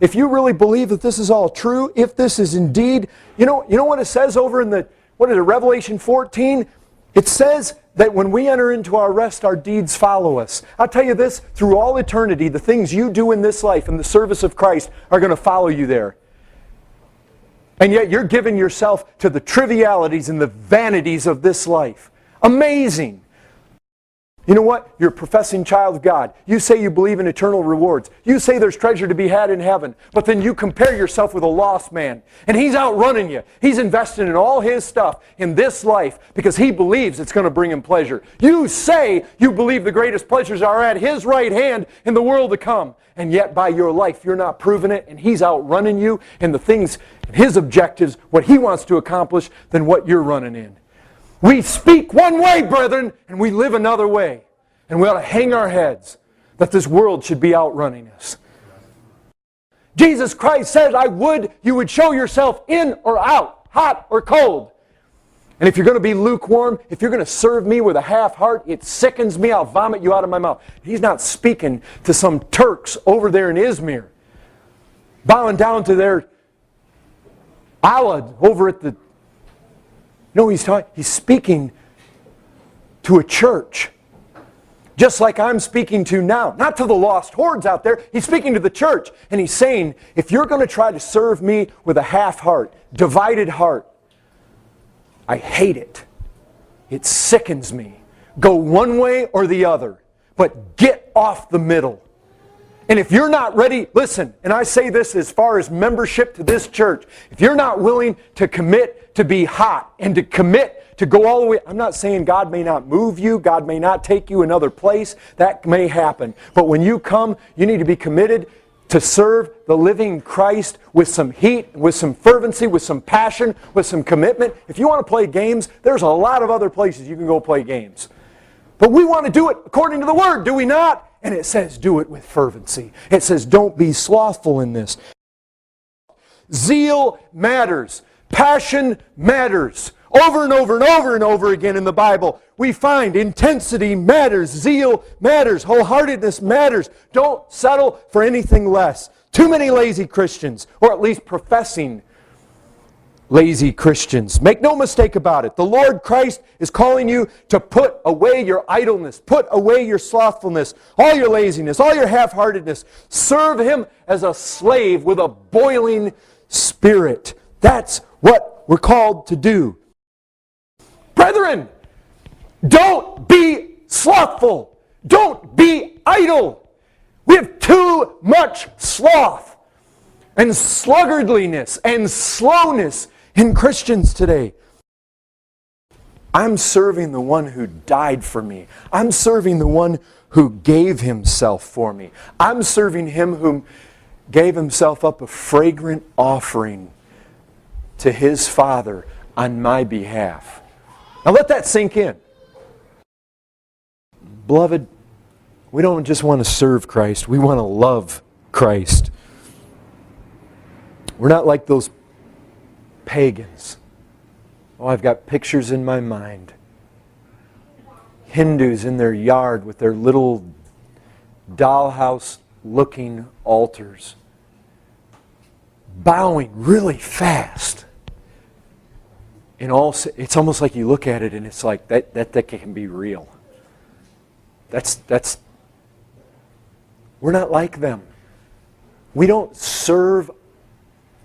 if you really believe that this is all true, if this is indeed, you know what it says over in Revelation 14? It says that when we enter into our rest, our deeds follow us. I'll tell you this, through all eternity, the things you do in this life in the service of Christ are going to follow you there. And yet you're giving yourself to the trivialities and the vanities of this life. Amazing. You know what? You're a professing child of God. You say you believe in eternal rewards. You say there's treasure to be had in heaven. But then you compare yourself with a lost man. And he's outrunning you. He's investing in all his stuff in this life because he believes it's going to bring him pleasure. You say you believe the greatest pleasures are at his right hand in the world to come. And yet by your life you're not proving it, and he's outrunning you in the things, his objectives, what he wants to accomplish, than what you're running in. We speak one way, brethren, and we live another way. And we ought to hang our heads that this world should be outrunning us. Jesus Christ said, I would you would show yourself in or out, hot or cold. And if you're going to be lukewarm, if you're going to serve me with a half heart, it sickens me, I'll vomit you out of my mouth. He's not speaking to some Turks over there in Izmir, bowing down to their Allah over at the... No, he's speaking to a church. Just like I'm speaking to now. Not to the lost hordes out there. He's speaking to the church. And he's saying, if you're going to try to serve me with a half heart, divided heart, I hate it. It sickens me. Go one way or the other. But get off the middle. And if you're not ready, listen, and I say this as far as membership to this church, if you're not willing to commit to be hot and to commit to go all the way, I'm not saying God may not move you, God may not take you another place, that may happen. But when you come, you need to be committed to serve the living Christ with some heat, with some fervency, with some passion, with some commitment. If you want to play games, there's a lot of other places you can go play games. But we want to do it according to the Word, do we not? And it says do it with fervency. It says don't be slothful in this. Zeal matters. Passion matters. Over and over and over and over again in the Bible, we find intensity matters, zeal matters, wholeheartedness matters. Don't settle for anything less. Too many lazy Christians, or at least professing lazy Christians. Make no mistake about it. The Lord Christ is calling you to put away your idleness, put away your slothfulness, all your laziness, all your half-heartedness. Serve Him as a slave with a boiling spirit. That's what we're called to do. Brethren, don't be slothful. Don't be idle. We have too much sloth and sluggardliness and slowness in Christians today. I'm serving the one who died for me. I'm serving the one who gave Himself for me. I'm serving Him who gave Himself up a fragrant offering to His Father on my behalf. Now let that sink in. Beloved, we don't just want to serve Christ, we want to love Christ. We're not like those pagans. Oh, I've got pictures in my mind. Hindus in their yard with their little dollhouse-looking altars, bowing really fast. And it's almost like you look at it and it's like that can be real. We're not like them. We don't serve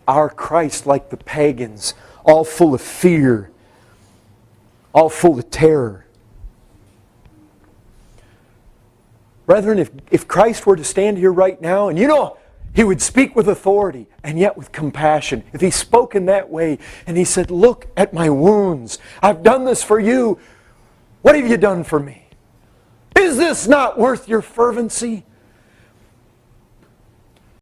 our Christ like the pagans, all full of fear, all full of terror. Brethren, if Christ were to stand here right now, and you know, He would speak with authority and yet with compassion. If He spoke in that way and He said, look at my wounds. I've done this for you. What have you done for me? Is this not worth your fervency?